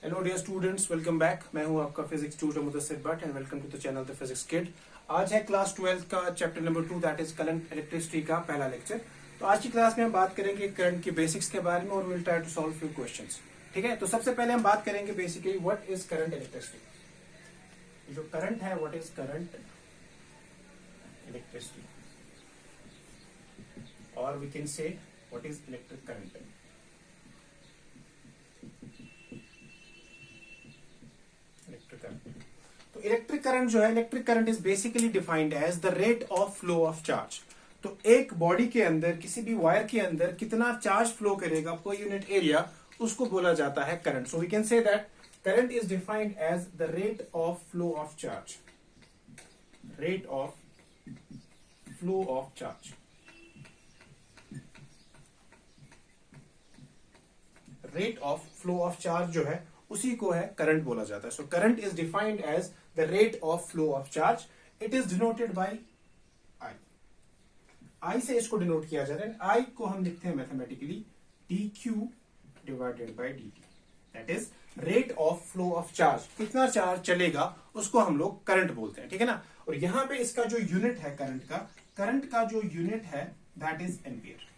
Hello dear students, welcome back. मैं हूं आपका physics tutor Mudassir Bhat and welcome to the channel the physics kid. आज है क्लास 12 का chapter number 2 that is current electricity का पहला लेक्चर। तो आज की क्लास में हम बात करेंगे करंट की बेसिक्स के बारे में और will try to solve few questions. ठीक है, तो सबसे पहले हम बात करेंगे basically what is current electricity. जो करंट है, व्हाट इज करंट इलेक्ट्रिसिटी, और we can say what is electric current. तो इलेक्ट्रिक करंट जो है, electric current is basically defined as the rate of flow of charge. तो एक body के अंदर, किसी भी वायर के अंदर कितना चार्ज फ्लो करेगा पर यूनिट एरिया, उसको बोला जाता है current. So we can say that current is defined as the rate of flow of charge. Rate of flow of charge, rate of flow of charge जो है उसी को है करंट बोला जाता है। So current is defined as the rate of flow of charge. It is denoted by I. I से इसको डिनोट किया जाता है। आई को हम लिखते हैं mathematically dq divided by dt। That is rate of flow of charge. कितना चार्ज चलेगा उसको हम लोग करंट बोलते हैं, ठीक है ना। और यहां पे इसका जो यूनिट है करंट का जो यूनिट है दैट इज एम्पियर।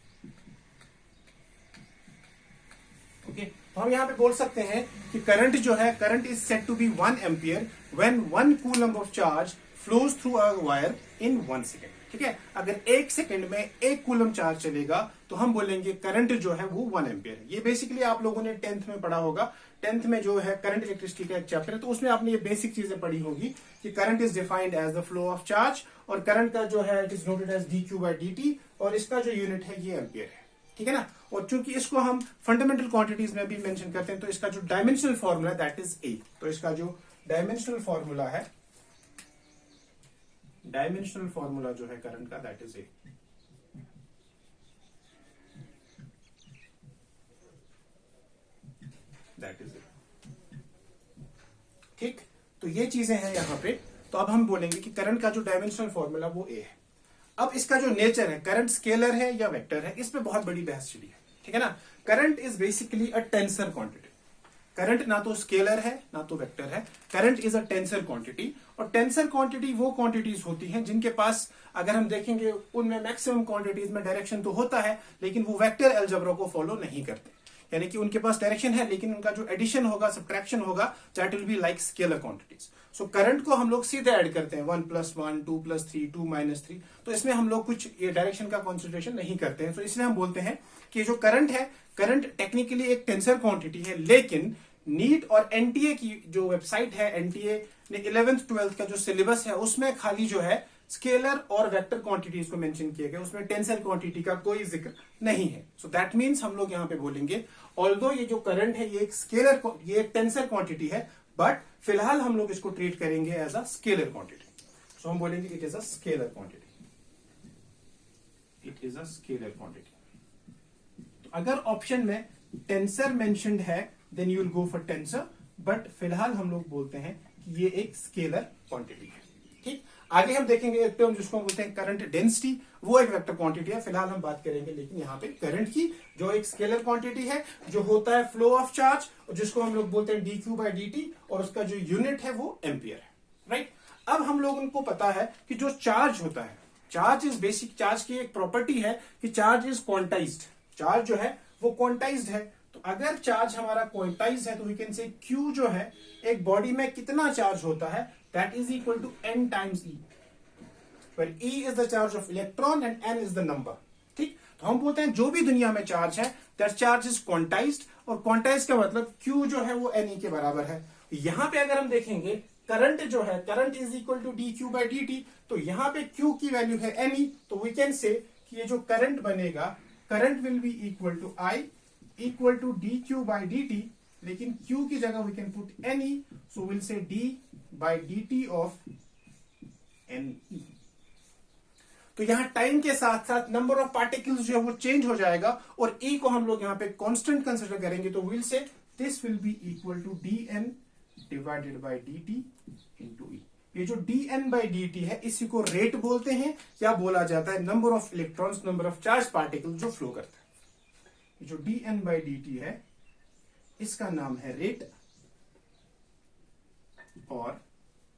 ओके, तो हम यहां पे बोल सकते हैं कि करंट जो है, current is said to be 1 ampere when 1 coulomb of charge flows through a wire in 1 second. ठीक है, अगर 1 सेकेंड में 1 कूलम चार्ज चलेगा तो हम बोलेंगे करंट जो है वो 1 एम्पियर है। ये बेसिकली आप लोगों ने 10th में पढ़ा होगा। 10th में जो है करंट इलेक्ट्रिसिटी का एक चैप्टर है, तो उसमें आपने ये बेसिक चीजें पढ़ी होगी कि current is defined as the flow of charge, और करंट का जो है it is noted as dq by dt, और इसका जो यूनिट है ये एम्पियर है, ठीक है ना। और चूंकि इसको हम फंडामेंटल क्वांटिटीज में भी मेंशन करते हैं, तो इसका जो dimensional formula that is a. तो इसका जो डायमेंशनल फॉर्मूला है, डायमेंशनल फॉर्मूला जो है करंट का that is a. That is a, ठीक। तो ये चीजें हैं यहां पे। तो अब हम बोलेंगे कि करंट का जो डायमेंशनल फॉर्मूला वो ए है। अब इसका जो नेचर है, करंट स्केलर है या वेक्टर है, इस पे बहुत बड़ी बहस चली है, ठीक है ना। Current is basically a tensor quantity. Current ना तो स्केलर है ना तो वेक्टर है, current is a tensor quantity. और टेंसर क्वांटिटी वो क्वांटिटीज होती हैं जिनके पास, अगर हम देखेंगे उनमें मैक्सिमम क्वांटिटीज में डायरेक्शन तो होता है, लेकिन वो वेक्टर अलजेब्रा को फॉलो नहीं करते। यानी कि उनके पास डायरेक्शन है, लेकिन उनका जो एडिशन होगा, सब्ट्रैक्शन होगा, that will be like scalar quantities. So current को हम लोग सीधे ऐड करते हैं, 1 + 1, 2 + 3, 2 - 3। तो इसमें हम लोग कुछ ये डायरेक्शन का कंसिडरेशन नहीं करते हैं। तो इसलिए हम बोलते हैं कि जो करंट है, करंट टेक्निकली एक टेंसर क्वांटिटी है, लेकिन नीट और एनटीए की जो वेबसाइट है, एनटीए ने 11th 12th का जो सिलेबस है उसमें खाली जो है स्केलर और वेक्टर क्वांटिटीज को मेंशन किया गया, उसमें टेंसर क्वांटिटी का कोई जिक्र नहीं है। सो दैट मीन्स हम लोग यहां पे बोलेंगे ऑल्दो ये जो करंट है ये एक स्केलर, ये एक टेंसर क्वांटिटी है, बट फिलहाल हम लोग इसको ट्रीट करेंगे as a scalar quantity. So हम बोलेंगे it is a scalar quantity, it is a scalar quantity. तो अगर ऑप्शन में टेंसर मेंशन्ड है then you will go for tensor, but फिलहाल हम लोग बोलते हैं कि ये एक स्केलर क्वांटिटी है, ठीक। आगे हम देखेंगे एक टर्म जिसको हम बोलते हैं करंट डेंसिटी, वो एक वेक्टर क्वांटिटी है, फिलहाल हम बात करेंगे लेकिन यहाँ पे करंट की, जो एक स्केलर क्वांटिटी है, जो होता है फ्लो ऑफ चार्ज, और जिसको हम लोग बोलते हैं dq बाय dt, और उसका जो यूनिट है वो एम्पियर है, राइट। अब हम लोगों को पता है कि जो चार्ज होता है, चार्ज इज बेसिक, चार्ज की एक प्रॉपर्टी है कि चार्ज इज क्वांटाइज्ड। चार्ज जो है वो क्वांटाइज्ड है। तो अगर चार्ज हमारा क्वांटाइज है तो वी कैन से Q जो है एक बॉडी में कितना चार्ज होता है, that is equal to n times E, where E is the charge of electron and n is the number, ठीक। तो हम बोलते हैं जो भी दुनिया में चार्ज है दैट चार्ज इज क्वांटाइज्ड, और क्वांटाइज का मतलब Q जो है वो Ne के बराबर है। यहां पे अगर हम देखेंगे करंट जो है, current is equal to dq by dt, तो यहां पे Q की वैल्यू है Ne, तो वी कैन से कि ये जो करंट बनेगा, current will be equal to I equal to dq by dt, लेकिन Q की जगह we can put Ne, so will say d by dt of Ne। तो यहां टाइम के साथ साथ नंबर ऑफ पार्टिकल्स जो है वो चेंज हो जाएगा, और E को हम लोग यहां पे कांस्टेंट कंसीडर करेंगे, तो will say this will be equal to dn divided by dt into E। ये जो dn बाय dt है इसी को रेट बोलते हैं, क्या बोला जाता है, number of electrons, number of charge particle जो फ्लो करता है। जो dn बाय dt है इसका नाम है rate, or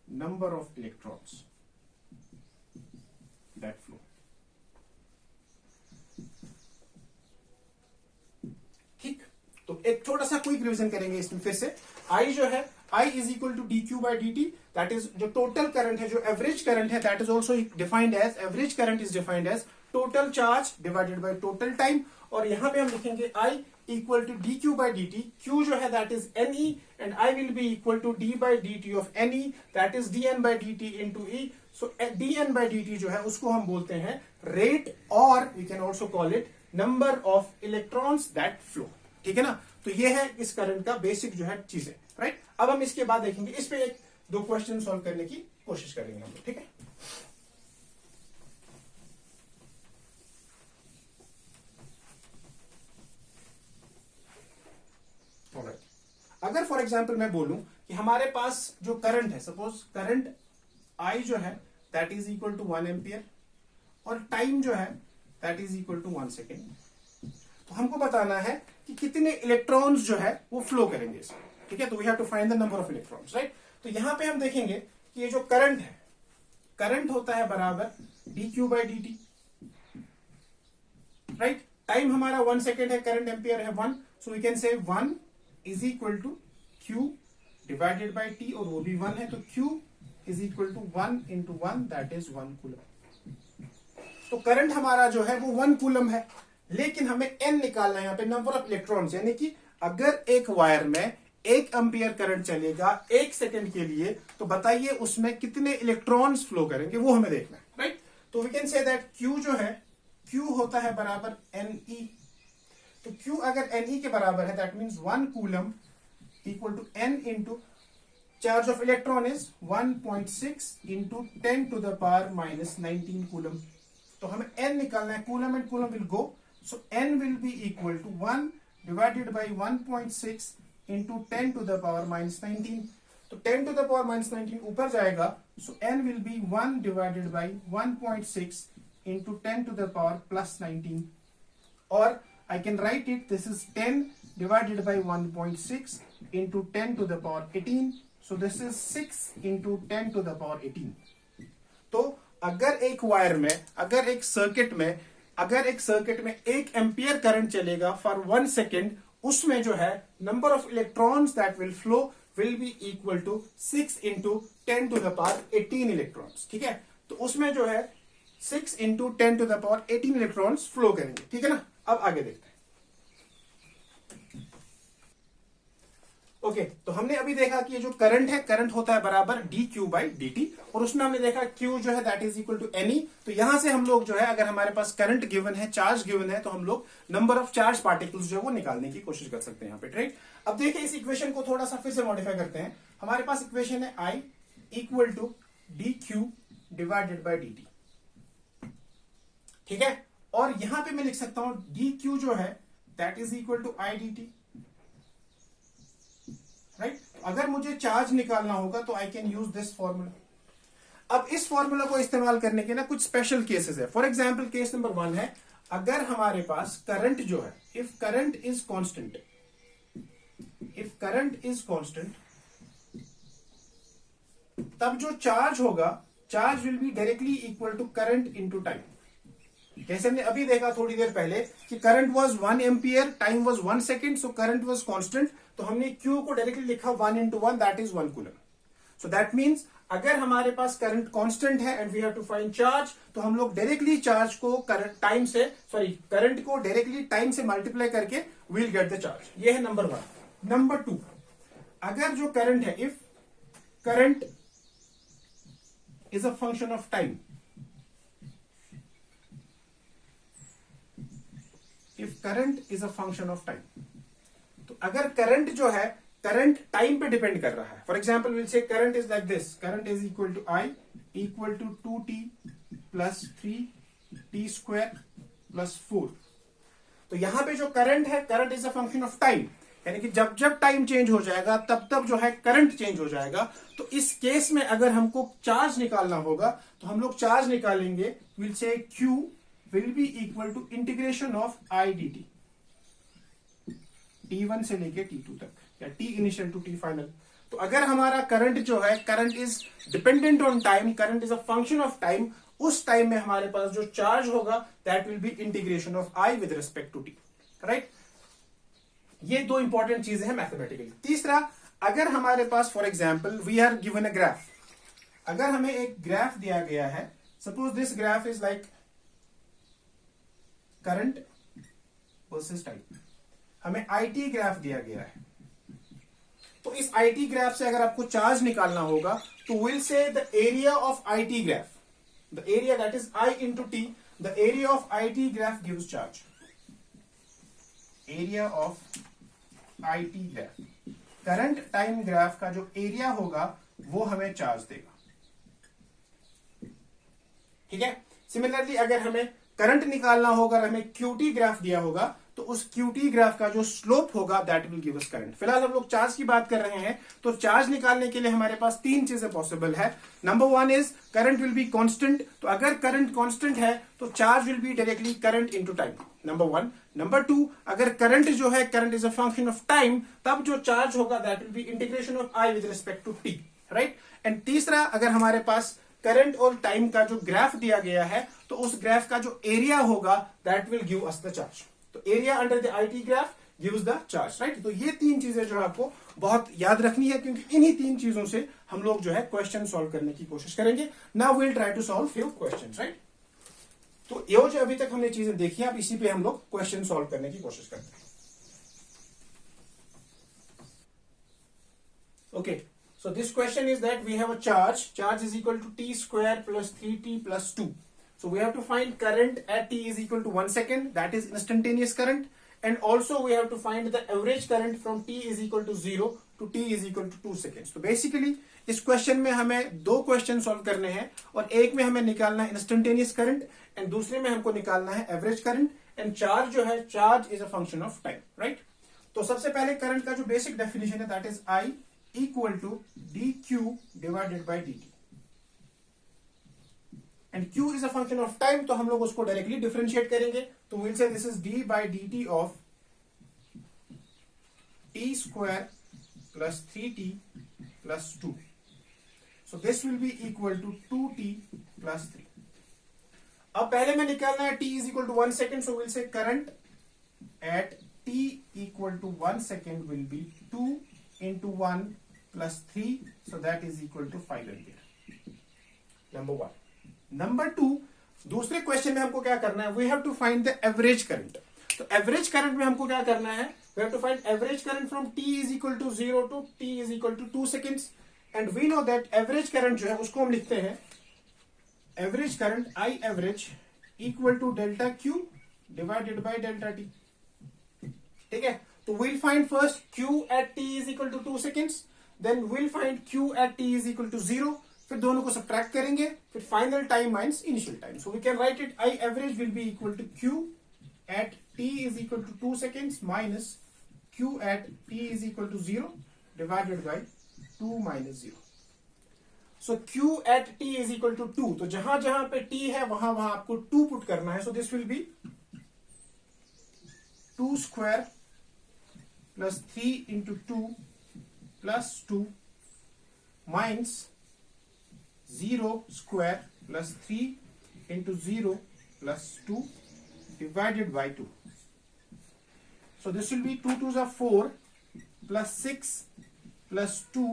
number of electrons that flow. ठीक, तो एक छोटा सा क्विक रिवीजन करेंगे इसमें फिर से. I जो है I is equal to dq by dt, that is जो टोटल करंट है, जो एवरेज करंट है, that is also defined as, average current is defined as total charge divided by total time. और यहां पे हम लिखेंगे I equal to dq by dt. Q जो है that is ne and I will be equal to d by dt of ne, that is dn by dt into e. So dn by dt जो है उसको हम बोलते हैं rate, और we can also call it number of electrons that flow. ठीक है ना. तो ये है इस करंट का बेसिक जो है चीजें, राइट. अब हम इसके बाद देखेंगे, इस पे एक दो क्वेश्चन सॉल्व करने की कोशिश करेंगे हम लोग. ठीक है. Alright. अगर फॉर एग्जाम्पल मैं बोलूं कि हमारे पास जो करंट है, सपोज करंट I जो है that is equal to 1 ampere और टाइम जो है that is equal to 1 second. तो हमको बताना है कि कितने इलेक्ट्रॉन्स जो है वो फ्लो करेंगे इसमें. ठीक है. तो we have to find the number of electrons, right. तो यहां पे हम देखेंगे कि ये जो करंट है, करंट होता है बराबर dq by dt, right. Time हमारा 1 सेकेंड है, करंट एम्पियर है 1, सो we can say 1 is equal to q divided by t, और वो भी 1 है, तो q is equal to 1 into 1, that is 1 coulomb. तो करंट हमारा जो है वो 1 कूलम है, लेकिन हमें n निकालना है यहाँ पे, नंबर ऑफ इलेक्ट्रॉन्स. यानी कि अगर एक वायर में 1 एम्पियर करंट चलेगा 1 सेकेंड के लिए, तो बताइए उसमें कितने इलेक्ट्रॉन्स फ्लो करेंगे, वो हमें देखना है, राइट. तो we can say that q जो है, q होता है बराबर ne. तो q अगर ne के बराबर है, that means 1 coulomb equal to n into charge of electron is 1.6 into 10 to the power minus 19 coulomb. तो हमें n निकालना है, coulomb and coulomb will go, so n will be equal to 1 divided by 1.6 into 10 to the power minus 19. तो 10 to the power minus 19 ऊपर जाएगा, so n will be 1 divided by 1.6 into 10 to the power plus 19. और I can write it, this is 10 divided by 1.6 into 10 to the power 18. So this is 6 into 10 to the power 18. तो अगर एक wire में, अगर एक circuit में 1 ampere current चलेगा for 1 second, उसमें जो है number of electrons that will flow will be equal to 6 into 10 to the power 18 electrons. ठीक है. तो उसमें जो है 6 into 10 to the power 18 electrons flow करेंगे. ठीक है ना. अब आगे देखते हैं. ओके, तो हमने अभी देखा कि ये जो करंट है, करंट होता है बराबर dq by dt, और उसमें हमने देखा q जो है that is equal to ne. तो यहां से हम लोग जो है, अगर हमारे पास करंट गिवन है, चार्ज गिवन है, तो हम लोग नंबर ऑफ चार्ज पार्टिकल्स जो है वो निकालने की कोशिश कर सकते हैं यहाँ पे, राइट. अब देखिए इस इक्वेशन को थोड़ा सा फिर से मॉडिफाई करते हैं. हमारे पास इक्वेशन है I equal to dq divided by dt. ठीक है. और यहां पे मैं लिख सकता हूं dq जो है that is equal to I dt, right. अगर मुझे चार्ज निकालना होगा तो I can use this formula. अब इस फॉर्मूला को इस्तेमाल करने के ना कुछ स्पेशल केसेस है. फॉर एग्जांपल केस नंबर 1 है, अगर हमारे पास करंट जो है, इफ करंट इज कांस्टेंट, तब जो चार्ज होगा, charge will be directly equal to current into time. जैसे हमने अभी देखा थोड़ी देर पहले कि current was 1 ampere, time was 1 second, so current was constant. तो हमने Q को डायरेक्टली लिखा 1 into 1, that is 1 coulomb. So that means अगर हमारे पास करंट कांस्टेंट है and we have to find charge, तो हम लोग डायरेक्टली चार्ज को करंट को डायरेक्टली टाइम से मल्टीप्लाई करके वील गेट द चार्ज. ये है नंबर 1. नंबर 2, अगर जो करंट है, if current is a function of time, if current is a function of time, तो अगर करंट जो है, करंट टाइम पे डिपेंड कर रहा है. For example will say current is like this, current is equal to I equal to 2t plus 3t square plus 4. तो यहां पे जो करंट है, current is a function of time, यानी कि जब जब टाइम चेंज हो जाएगा तब तब जो है करंट चेंज हो जाएगा. तो इस केस में अगर हमको चार्ज निकालना होगा, तो हम लोग चार्ज निकालेंगे, will say Q will be equal to integration of I dt, t1 से लेके t2 तक, या t initial to t final. तो अगर हमारा करंट जो है, current is dependent on time, current is a function of time, उस टाइम में हमारे पास जो चार्ज होगा that will be integration of I with respect to T, right. ये दो इंपॉर्टेंट चीजें हैं मैथमेटिकली। तीसरा, अगर हमारे पास for example we are given a graph, अगर हमें एक ग्राफ दिया गया है, suppose this graph is like current versus time, हमें आईटी ग्राफ दिया गया है। तो इस आईटी ग्राफ से अगर आपको चार्ज निकालना होगा तो विल से the area of IT graph, the area that is I into T, the area of IT graph gives charge, area of IT graph, current time graph का जो एरिया होगा वो हमें चार्ज देगा, ठीक है। सिमिलरली अगर हमें करंट निकालना होगा, अगर हमें क्यूटी ग्राफ दिया होगा तो उस क्यूटी ग्राफ का जो स्लोप होगा that will give us current. फिलहाल हम लोग चार्ज की बात कर रहे हैं, तो चार्ज निकालने के लिए हमारे पास तीन चीजें पॉसिबल है। Number one is current will be constant, तो अगर करंट कांस्टेंट है तो charge will be directly current into time, number one. Number two, अगर करंट जो है, current is a function of time, तब जो चार्ज होगा that will be integration of I with respect to T, right. And तीसरा, अगर हमारे पास करंट और टाइम का जो ग्राफ दिया गया है तो उस ग्राफ का जो एरिया होगा that will give us the charge, तो area under the IT graph gives the charge, right. तो ये तीन चीजें जो है आपको बहुत याद रखनी है, क्योंकि इन्हीं तीन चीजों से हम लोग जो है क्वेश्चन सॉल्व करने की कोशिश करेंगे। Now we will try to solve few questions, right. तो ये जो अभी तक हमने चीजें देखी हैं, अब इसी पे हम लोग क्वेश्चन सॉल्व करने की कोशिश करते हैं। Okay, so this question is that we have a charge is equal to t square plus 3t plus 2. So we have to find current at t is equal to 1 second, that is instantaneous current, and also we have to find the average current from t is equal to 0 to t is equal to 2 seconds. तो basically इस question में हमें दो question solve करने हैं, और एक में हमें निकालना है इंस्टेंटेनियस करंट एंड दूसरे में हमको निकालना है एवरेज करंट। एंड चार्ज जो है, charge is a function of time, right. तो सबसे पहले करंट का जो बेसिक डेफिनेशन है that is I equal to dq divided by dt, and q is a function of time, तो हम लोग उसको डायरेक्टली डिफरेंशिएट करेंगे, तो will say this is d by dt of t square plus 3t plus 2, so this will be equal to 2t plus 3। अब पहले में निकालना है t is equal to 1 second, so will say current at t equal to 1 second will be 2 into 1 plus 3, so that is equal to 5 ampere, number one. Number two, दूसरे question में हमको क्या करना है, we have to find the average current। तो average current में हमको क्या करना है, we have to find average current from t is equal to 0 to t is equal to 2 seconds, and we know that average current जो है उसको हम लिखते हैं average current I average equal to delta q divided by delta t, ठीक है। तो we'll find first q at t is equal to 2 seconds, then we'll find q at t is equal to 0, फिर दोनों को subtract करेंगे, फिर final time minus initial time, so we can write it I average will be equal to q at t is equal to 2 seconds minus q at t is equal to 0 divided by 2 minus 0. So q at t is equal to 2, तो जहां जहां पे t है वहां वहां आपको 2 put करना है, सो this will be 2 square plus 3 into 2 plus 2 minus 0 square plus 3 into 0 plus 2 divided by 2. So this will be 2 2s are 4 plus 6 plus 2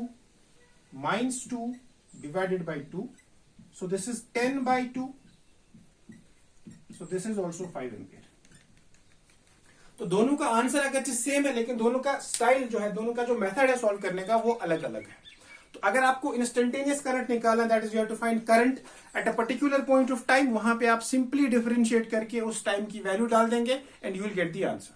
minus 2 divided by 2. So this is 10 by 2. So this is also 5 ampere. तो दोनों का answer अगर same है, लेकिन दोनों का style जो है, दोनों का जो मेथड है सॉल्व करने का वो अलग अलग है। तो अगर आपको इंस्टेंटेनियस करंट निकालना, that is you have to find current at a particular point of time, वहां पे आप सिंपली डिफरेंशिएट करके उस टाइम की वैल्यू डाल देंगे and you will get the answer.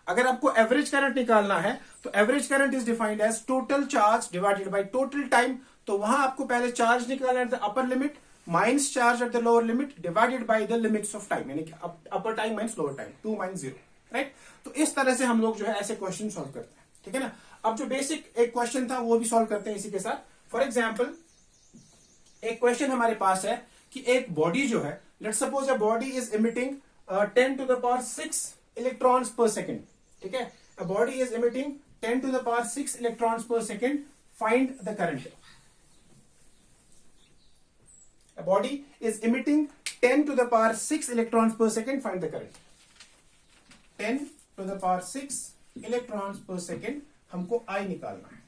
अगर आपको एवरेज करंट निकालना है तो average current is defined as total charge divided by total time, तो वहां आपको पहले चार्ज निकालना at the upper limit minus charge at the lower limit divided by the limits of time, यानी कि upper time minus lower time, 2 minus 0, right. तो इस तरह से हम लोग जो है ऐसे क्वेश्चन सॉल्व करते हैं, ठीक है ना। अब जो बेसिक एक क्वेश्चन था वो भी सॉल्व करते हैं इसी के साथ। फॉर एग्जाम्पल एक क्वेश्चन हमारे पास है कि एक बॉडी जो है, let's suppose a body is emitting 10 to the power 6 electrons पर सेकेंड, ठीक है। A body is emitting 10 to the power 6 electrons पर second find the current. A body is emitting 10 to the power 6 electrons per second. Find the current. 10 to the power 6 electrons per second हमको I निकालना है.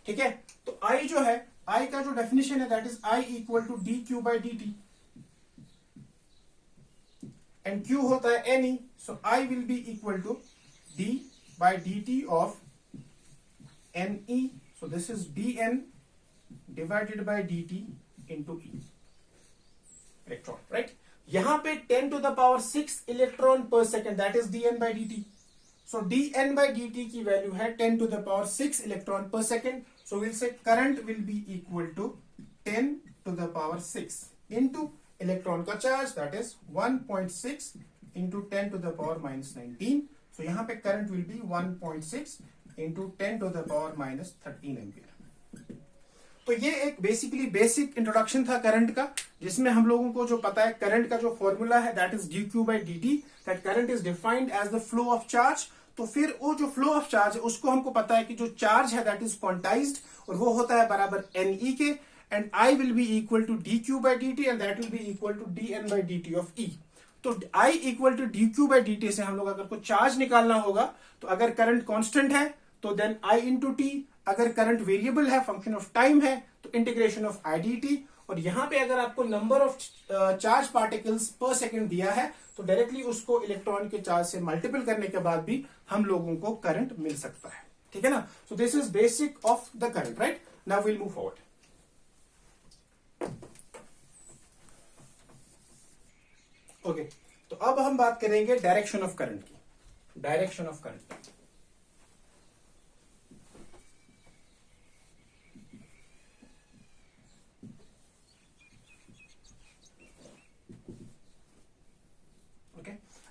ठीक है, तो I जो है, I का जो डेफिनेशन है that is I equal to dq by dt, and Q होता है Ne, so I will be equal to d by dt of Ne, so this is dn divided by dt into E, electron, right. यहां पे 10 to the power 6 electron per second, that is dn by dt. So dn by dt की वैल्यू है 10 to the power 6 electron per second. So will say current will be equal to 10 to the power 6 into electron का charge that is 1.6 into 10 to the power minus 19. So यहां पे current will be 1.6 into 10 to the power minus 13 ampere. तो ये एक basically basic introduction था current का, जिसमें हम लोगों को जो पता है करंट का जो फॉर्मूला है that is dq by dt, that current is defined as the flow of charge. तो फिर वो जो फ्लो ऑफ चार्ज है उसको हमको पता है कि जो चार्ज है दैट इज क्वांटाइज्ड और वो होता है बराबर Ne के, and I will be equal to dq by dt and that will be equal to dn by dt of E. तो I equal to dq by dt से हम लोग अगर को चार्ज निकालना होगा तो अगर करंट कांस्टेंट है तो देन I इंटू टी, अगर करंट वेरिएबल है फंक्शन ऑफ टाइम है तो इंटीग्रेशन ऑफ I dt. और यहां पे अगर आपको नंबर ऑफ चार्ज पार्टिकल्स पर सेकंड दिया है तो डायरेक्टली उसको इलेक्ट्रॉन के चार्ज से मल्टीपल करने के बाद भी हम लोगों को करंट मिल सकता है. ठीक है ना. So this is basic of the current, right. Now will move forward. Okay, तो अब हम बात करेंगे डायरेक्शन ऑफ करंट की. Direction of current.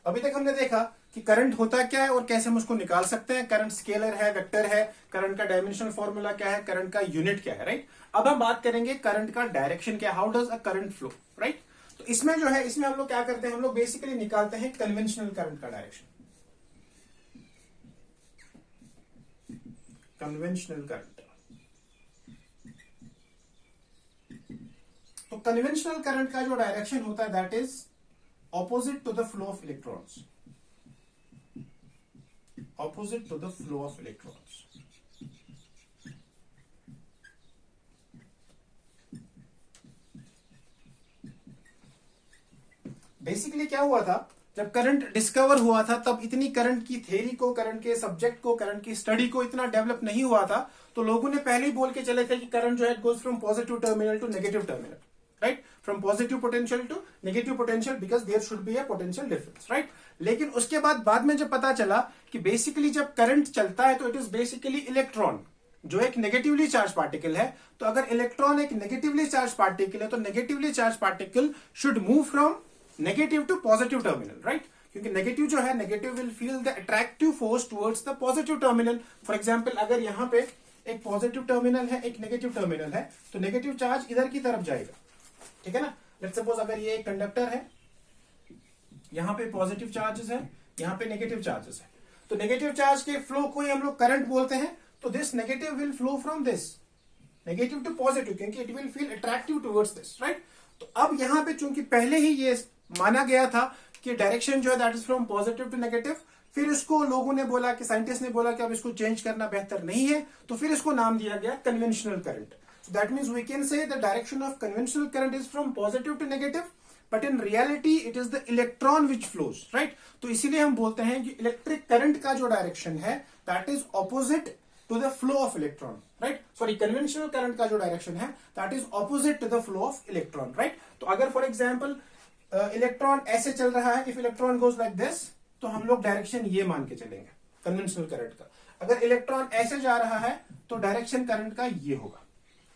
अभी तक हमने देखा कि करंट होता क्या है और कैसे हम उसको निकाल सकते हैं. करंट स्केलर है, वेक्टर है, करंट का डायमेंशनल फॉर्मूला क्या है, करंट का यूनिट क्या है, राइट. अब हम बात करेंगे करंट का डायरेक्शन क्या, how does a current flow, right. तो इसमें जो है, इसमें हम लोग क्या करते हैं, हम लोग बेसिकली निकालते हैं कन्वेंशनल करंट का डायरेक्शन. Conventional current. तो कन्वेंशनल करंट का जो डायरेक्शन होता है that is opposite to the flow of electrons. Opposite to the flow of electrons. Basically क्या हुआ था, जब करंट डिस्कवर हुआ था तब इतनी करंट की थ्योरी को, करंट के सब्जेक्ट को, करंट की स्टडी को इतना डेवलप नहीं हुआ था. तो लोगों ने पहले ही बोल के चले थे कि करंट जो है goes from positive terminal to negative terminal, right. From positive potential to negative potential because there should be a potential difference, right. लेकिन उसके बाद में जब पता चला कि बेसिकली जब करंट चलता है तो इट इज बेसिकली इलेक्ट्रॉन जो एक नेगेटिवली चार्ज पार्टिकल है. तो अगर इलेक्ट्रॉन एक नेगेटिवली चार्ज पार्टिकल है तो negatively charge particle should move from negative to positive terminal, right. क्योंकि नेगेटिव जो है, negative will feel the attractive force towards the positive terminal. For example अगर यहाँ पे एक पॉजिटिव टर्मिनल है, एक नेगेटिव टर्मिनल है, तो नेगेटिव चार्ज इधर की तरफ जाएगा. ठीक है ना. लेट्स सपोज अगर ये एक कंडक्टर है, यहां पे पॉजिटिव चार्जेस है, यहां पे नेगेटिव चार्जेस है, तो नेगेटिव चार्ज के फ्लो को ही हम लोग करंट बोलते हैं. तो this negative will flow from this negative to positive क्योंकि it will feel attractive towards this, right. तो अब यहां पे चूंकि पहले ही ये माना गया था कि डायरेक्शन जो है that is from positive to negative, फिर इसको लोगों ने बोला कि साइंटिस्ट ने बोला कि अब इसको चेंज करना बेहतर नहीं है, तो फिर इसको नाम दिया गया conventional current. So that means we can say the direction of conventional current is from positive to negative, but in reality it is the electron which flows, right? तो इसीलिए हम बोलते हैं कि इलेक्ट्रिक करंट का जो डायरेक्शन है that is opposite to the flow of electron, right? Sorry, conventional current का जो डायरेक्शन है that is opposite to the flow of electron, right? तो अगर for example इलेक्ट्रॉन ऐसे चल रहा है, if electron goes like this, तो हम लोग डायरेक्शन ये मान के चलेंगे कन्वेंशनल करंट का. अगर इलेक्ट्रॉन ऐसे जा रहा है तो डायरेक्शन करंट का ये होगा,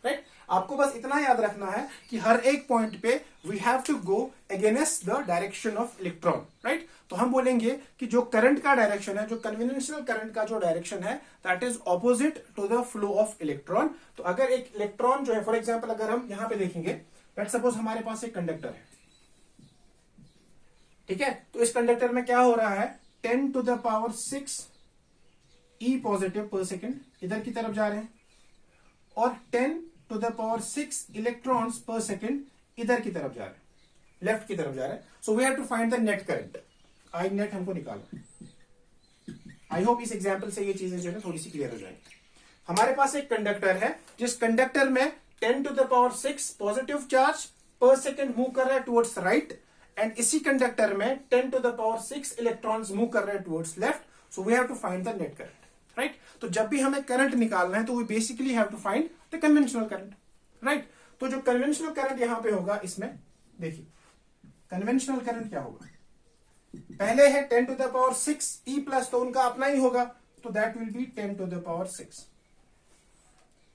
राइट. आपको बस इतना याद रखना है कि हर एक पॉइंट पे we have to go against the direction of electron, right. तो हम बोलेंगे कि जो करंट का डायरेक्शन है, जो कन्वेंशनल करंट का जो डायरेक्शन है that is opposite to the flow of electron. तो अगर एक इलेक्ट्रॉन जो है, फॉर एग्जाम्पल अगर हम यहां पे देखेंगे, लेट्स सपोज हमारे पास एक कंडक्टर है, ठीक है. तो इस कंडक्टर में क्या हो रहा है, 10 to the power 6 E positive पर सेकेंड इधर की तरफ जा रहे हैं और 10⁶ इलेक्ट्रॉन्स पर सेकेंड इधर की तरफ जा रहे हैं, लेफ्ट की तरफ जा रहे हैं. So we have to find the net current. I net हमको निकालना. आई होप इस एग्जाम्पल से ये चीजें जो है थोड़ी सी क्लियर हो जाएंगी. हमारे पास एक कंडक्टर है जिस कंडक्टर में 10⁶ positive charge per second move कर रहा है टुवर्ड्स राइट एंड इसी कंडक्टर में 10⁶ इलेक्ट्रॉन्स मूव कर रहे हैं towards left. So we have to find the net current. Right. तो जब भी हमें करंट निकालना है तो we basically have to find the conventional current. Right. तो जो कन्वेंशनल करंट यहां पे होगा, इसमें देखिए कन्वेंशनल करंट क्या होगा. पहले है 10⁶ ई प्लस, तो उनका अपना ही होगा, तो दैट विल बी 10⁶.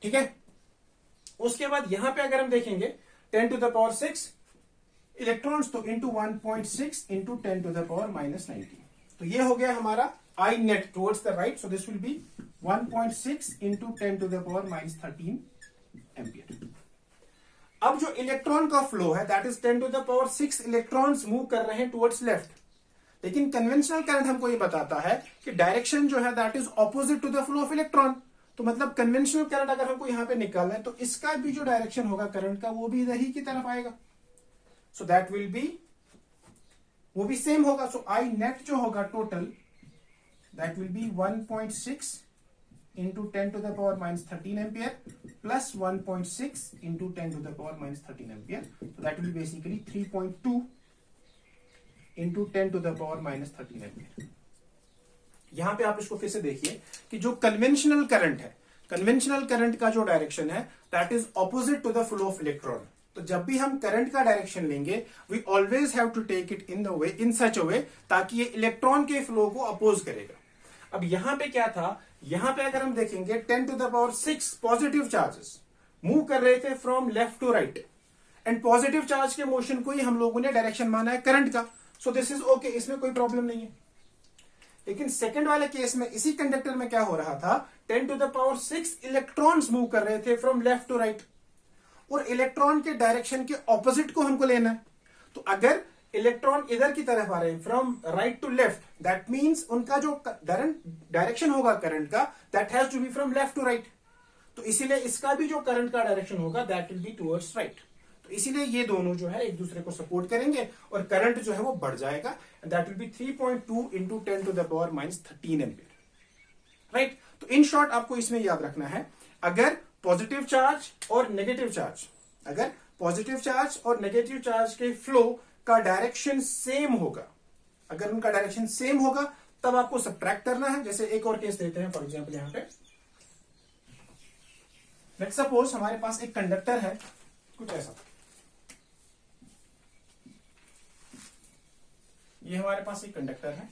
ठीक है. उसके बाद यहां पे अगर हम देखेंगे 10⁶ इलेक्ट्रॉन्स, तो इंटू 1.6 इंटू 10⁻⁻19. तो ये हो गया हमारा I net towards the right. So this will be 1.6 into 10⁻⁻13 ampere. अब जो इलेक्ट्रॉन का फ्लो है दैट इज 10⁶ इलेक्ट्रॉन्स मूव कर रहे हैं टुवर्ड्स लेफ्ट. लेकिन कन्वेंशनल करंट हमको ये बताता है कि डायरेक्शन जो है that is opposite to the flow of electron. तो मतलब कन्वेंशनल करंट अगर हमको यहां पे निकालना है तो इसका भी जो डायरेक्शन होगा करंट का वो भी इधर ही की तरफ आएगा. सो दैट विल बी, वो भी सेम होगा. सो आई नेट जो होगा total that will be 1.6 into 10⁻⁻13 ampere plus 1.6 into 10⁻⁻13 ampere. तो that will basically 3.2 into 10⁻⁻13 ampere. यहां पे आप इसको फिर से देखिए कि जो कन्वेंशनल करंट है, कन्वेंशनल करंट का जो डायरेक्शन है that is opposite to the flow of electron. तो जब भी हम करंट का डायरेक्शन लेंगे we always have to take it in the way, in सच अ वे ताकि ये इलेक्ट्रॉन के फ्लो को अपोज करेगा. अब यहां पे क्या था, यहां पे अगर हम देखेंगे 10⁶ पॉजिटिव चार्जेस मूव कर रहे थे from left to right and positive charge के मोशन को ही हम लोगों ने डायरेक्शन माना है करंट का. सो दिस इज ओके, इसमें कोई प्रॉब्लम नहीं है. लेकिन सेकंड वाले केस में इसी कंडक्टर में क्या हो रहा था, 10⁶ इलेक्ट्रॉन्स मूव कर रहे थे फ्रॉम लेफ्ट टू राइट और इलेक्ट्रॉन के डायरेक्शन के ऑपोजिट को हमको लेना है. तो अगर इलेक्ट्रॉन इधर की तरफ आ रहे हैं from right to left, that means उनका जो डायरेक्शन होगा करंट का that has to be from left to right. तो इसीलिए इसका भी जो करंट का डायरेक्शन होगा that will be towards right. तो इसीलिए ये दोनों जो है एक दूसरे को सपोर्ट करेंगे और करंट जो है वो बढ़ जाएगा. That will B 3.2 into 10⁻⁻13 ampere. Right. तो इन शॉर्ट आपको इसमें याद रखना है, अगर पॉजिटिव चार्ज और नेगेटिव चार्ज, अगर पॉजिटिव चार्ज और नेगेटिव चार्ज के फ्लो का डायरेक्शन सेम होगा, अगर उनका डायरेक्शन सेम होगा तब आपको सब्ट्रैक्ट करना है. जैसे एक और केस देते हैं, फॉर एग्जांपल यहां पे लेट्स सपोज हमारे पास एक कंडक्टर है कुछ ऐसा. ये हमारे पास एक कंडक्टर है.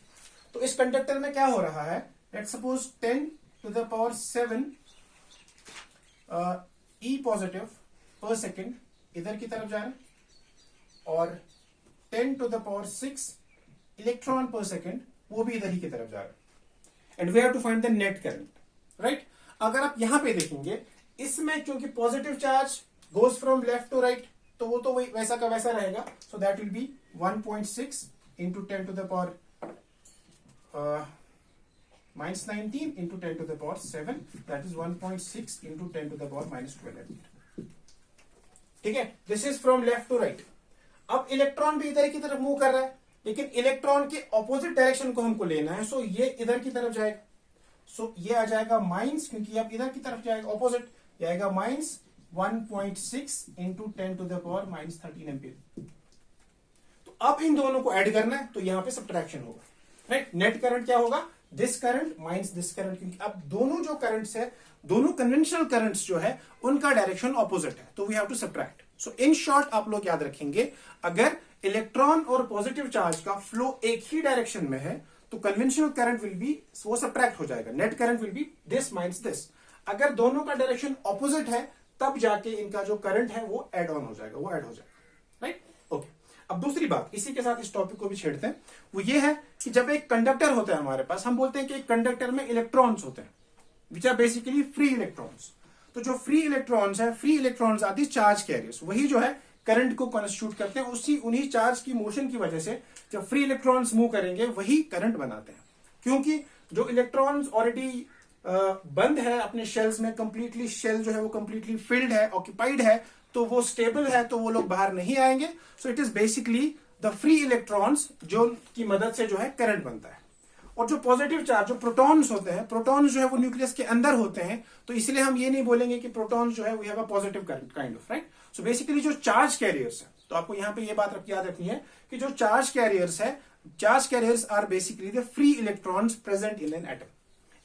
तो इस कंडक्टर में क्या हो रहा है, लेट्स सपोज 10⁷ ई पॉजिटिव पर सेकेंड इधर की तरफ जा रहे हैं और 10⁶ इलेक्ट्रॉन पर सेकेंड वो भी इधर ही की तरफ जा रहे हैं. And we have to find the net current. Right. अगर आप यहां पे देखेंगे इसमें क्योंकि positive charge goes from left to right, तो वो तो वैसा का वैसा रहेगा. So that will be 1.6 into 10⁻⁻19 into 10⁻7, that is 1.6 into 10⁻12. ठीक है. This is from left to right. अब इलेक्ट्रॉन भी इधर की तरफ मूव कर रहा है लेकिन इलेक्ट्रॉन के ऑपोजिट डायरेक्शन को हमको लेना है. सो ये इधर की तरफ जाएगा. सो ये आ जाएगा माइनस, क्योंकि अब इधर की तरफ जाएगा ऑपोजिट, ये आएगा माइनस 1.6 इंटू 10⁻⁻13 एम्पियर. तो अब इन दोनों को ऐड करना है तो यहां पे सब्ट्रैक्शन होगा. राइट. नेट करंट क्या होगा, this current minus this current, क्योंकि अब दोनों जो करंट्स है, दोनों कन्वेंशनल करंट्स जो है उनका डायरेक्शन ऑपोजिट है, तो we have to subtract. So in short आप लोग याद रखेंगे, अगर इलेक्ट्रॉन और पॉजिटिव चार्ज का फ्लो एक ही डायरेक्शन में है तो कन्वेंशनल करंट विल बी, वो सब्ट्रैक्ट हो जाएगा. Net current will B this minus this. अगर दोनों का डायरेक्शन ऑपोजिट है तब जाके इनका जो करंट है वो एड ऑन हो जाएगा, वो ऐड हो जाएगा. राइट. ओके. अब दूसरी बात इसी के साथ इस टॉपिक को भी छेड़ते हैं, वो ये है कि जब एक कंडक्टर होता है हमारे पास, हम बोलते हैं कि एक कंडक्टर में इलेक्ट्रॉन्स होते हैं which are basically free electrons. तो जो फ्री इलेक्ट्रॉन्स है, फ्री इलेक्ट्रॉन्स आती चार्ज कैरियर्स, वही जो है करंट को कॉन्स्टिट्यूट करते हैं. उन्हीं चार्ज की मोशन की वजह से जब फ्री इलेक्ट्रॉन्स मूव करेंगे वही करंट बनाते हैं, क्योंकि जो इलेक्ट्रॉन्स ऑलरेडी बंद है अपने शेल्स में, कंप्लीटली शेल जो है वो कंप्लीटली फिल्ड है, ऑक्यूपाइड है, तो वो स्टेबल है, तो वो लोग बाहर नहीं आएंगे. So it is basically the free electrons जो की मदद से जो है करंट बनता है. और जो पॉजिटिव चार्ज, जो प्रोटॉन्स होते हैं, प्रोटॉन्स जो है वो न्यूक्लियस के अंदर होते हैं, तो इसलिए हम ये नहीं बोलेंगे कि प्रोटॉन्स जो है we have a positive current kind of, right. So basically जो चार्ज कैरियर्स है, तो आपको यहां पे ये बात याद रखनी है कि जो चार्ज कैरियर्स है, charge carriers are basically the free electrons present in an atom.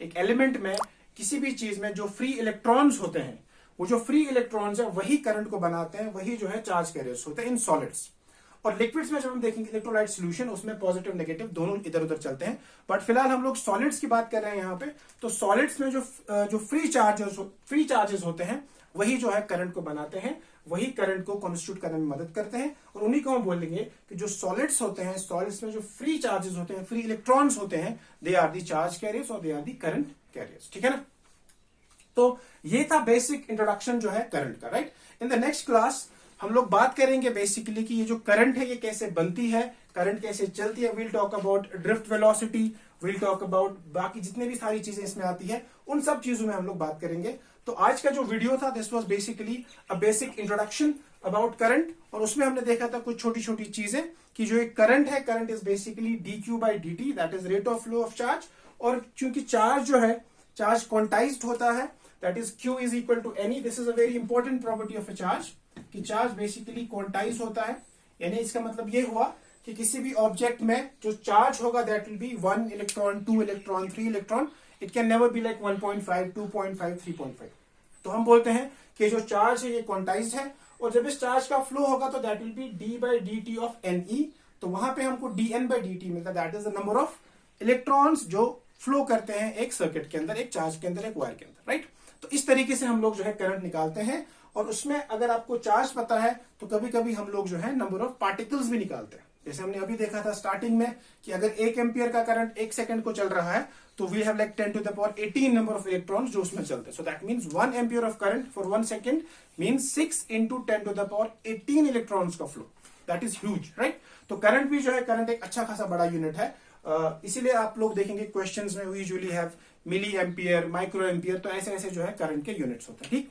एक एलिमेंट में, किसी भी चीज में जो फ्री इलेक्ट्रॉन्स होते हैं, वो जो फ्री इलेक्ट्रॉन्स है वही करंट को बनाते हैं, वही जो है चार्ज कैरियर्स होते हैं इन सॉलिड्स. और लिक्विड्स में जब हम देखेंगे इलेक्ट्रोलाइट सॉल्यूशन, उसमें पॉजिटिव नेगेटिव दोनों इधर उधर चलते हैं. बट फिलहाल हम लोग सॉलिड्स की बात कर रहे हैं यहाँ पे. तो सॉलिड्स में जो फ्री चार्जेस होते हैं, वही जो है करंट को बनाते हैं, वही करंट को कॉन्स्टिट्यूट करने में मदद करते हैं. और उन्हीं को हम बोलेंगे कि जो सॉलिड्स होते हैं, सॉलिड्स में जो फ्री चार्जेस होते हैं, फ्री इलेक्ट्रॉन्स होते हैं, they are the charge carriers और they are the current carriers. ठीक है ना. तो ये था बेसिक इंट्रोडक्शन जो है करंट का, right. In the next class हम लोग बात करेंगे बेसिकली कि ये जो करंट है ये कैसे बनती है, करंट कैसे चलती है. Will talk about drift velocity, will talk about बाकी जितने भी सारी चीजें इसमें आती है, उन सब चीजों में हम लोग बात करेंगे. तो आज का जो वीडियो था, this was basically a basic introduction about current. और उसमें हमने देखा था कुछ छोटी छोटी चीजें कि जो एक करंट है, current is basically dq by dt, that is rate of flow of charge. और चूंकि चार्ज जो है, चार्ज क्वांटाइज्ड होता है, that is q is equal to ne. This is a very important property of a charge कि charge basically quantize होता है. यानी इसका मतलब ये हुआ कि किसी भी ऑब्जेक्ट में जो चार्ज होगा, that will be 1 electron, 2 electron, 3 electron. It can never be like 1.5, 2.5, 3.5. तो हम बोलते हैं कि जो चार्ज है ये क्वांटाइज्ड है. और जब इस चार्ज का फ्लो होगा तो that will B d by dt of ne. तो वहां पे हमको dn by dt मिलता है, that is the number of electrons जो फ्लो करते हैं एक सर्किट के अंदर, एक चार्ज के अंदर, एक वायर के अंदर, राइट. तो इस तरीके से हम लोग जो है करंट निकालते हैं. और उसमें अगर आपको चार्ज पता है तो कभी कभी हम लोग जो है नंबर ऑफ पार्टिकल्स भी निकालते हैं. जैसे हमने अभी देखा था स्टार्टिंग में कि अगर 1 एम्पियर का करंट 1 सेकंड को चल रहा है, तो we have like 10 to the power 18 number of electrons जो उसमें चलते हैं. So that means 1 ampere of current for 1 second means 6 into 10 to the power 18 electrons का flow. That is huge, right. तो करंट भी जो है, करंट एक अच्छा खासा बड़ा यूनिट है. इसीलिए आप लोग देखेंगे क्वेश्चंस में we usually have milliampere, microampere, तो ऐसे ऐसे जो है करंट के यूनिट्स होते हैं. ठीक.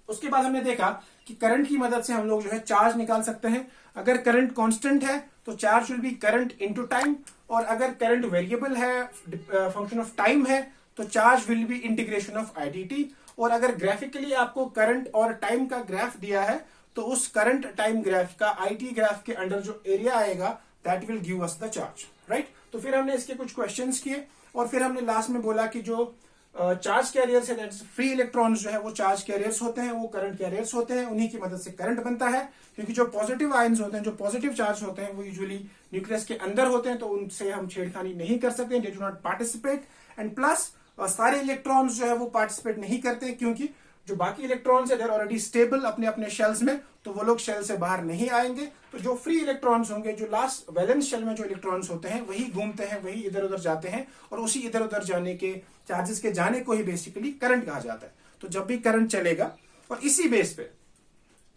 उसके बाद हमने देखा कि करंट की मदद से हम लोग जो है चार्ज निकाल सकते हैं. अगर करंट कांस्टेंट है तो charge will B current into time. और अगर करंट वेरिएबल है, फंक्शन ऑफ टाइम है, तो charge will be integration of IDT. और अगर ग्राफिकली आपको करंट और टाइम का ग्राफ दिया है, तो उस करंट टाइम ग्राफ का IT ग्राफ के अंडर जो एरिया आएगा, that will give us the charge, right. तो फिर हमने इसके कुछ क्वेश्चंस किए और फिर हमने लास्ट में बोला कि जो चार्ज कैरियर्स है, दैट इज फ्री इलेक्ट्रॉन्स जो है वो चार्ज कैरियर्स होते हैं, वो करंट कैरियर्स होते हैं. उन्हीं की मदद से करंट बनता है. क्योंकि जो पॉजिटिव आयंस होते हैं, जो पॉजिटिव चार्ज होते हैं, वो यूजुअली न्यूक्लियस के अंदर होते हैं, तो उनसे हम छेड़खानी नहीं कर सकते, they do not participate. And plus सारे इलेक्ट्रॉन्स जो है वो पार्टिसिपेट नहीं करते, क्योंकि जो बाकी इलेक्ट्रॉन्स है, दे आर ऑलरेडी स्टेबल अपने अपने शेल्स में, तो वो लोग शेल से बाहर नहीं आएंगे. तो जो फ्री इलेक्ट्रॉन्स होंगे, जो लास्ट वैलेंस शेल में जो इलेक्ट्रॉन्स होते हैं, वही घूमते हैं, वही इधर उधर जाते हैं. और उसी इधर उधर जाने के, चार्जेस के जाने को ही बेसिकली करंट कहा जाता है. तो जब भी करंट चलेगा, और इसी बेस पे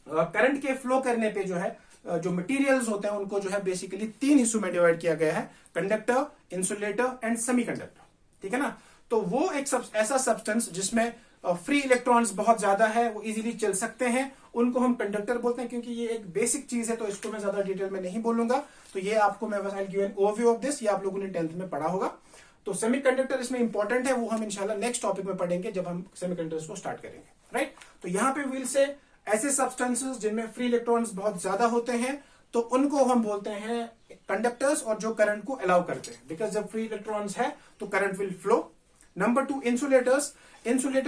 करंट के फ्लो करने पे जो है, जो मटेरियल्स होते हैं उनको जो है बेसिकली 3 हिस्सों में डिवाइड किया गया है: कंडक्टर, इंसुलेटर एंड सेमीकंडक्टर. ठीक है ना. तो वो एक ऐसा सब्सटेंस जिसमें फ्री इलेक्ट्रॉन्स बहुत ज्यादा है, वो इजीली चल सकते हैं, उनको हम कंडक्टर बोलते हैं. क्योंकि ये एक बेसिक चीज है, तो इसको मैं ज्यादा डिटेल में नहीं बोलूंगा. तो ये आपको मैं बस I will give an overview of this, ये आप लोगों ने 10th में पढ़ा होगा. तो सेमीकंडक्टर इसमें इंपॉर्टेंट है, वो हम इंशाल्लाह नेक्स्ट टॉपिक में पढ़ेंगे जब हम सेमीकंडक्टर्स को स्टार्ट करेंगे, राइट. तो यहाँ पे विल से ऐसे सब्सटेंसेस जिनमें फ्री इलेक्ट्रॉन्स बहुत ज्यादा होते हैं, तो उनको हम बोलते हैं कंडक्टर्स, और जो करंट को अलाउ करते हैं. बिकॉज जब फ्री इलेक्ट्रॉन्स है तो current will flow. Number 2, insulators. Insulator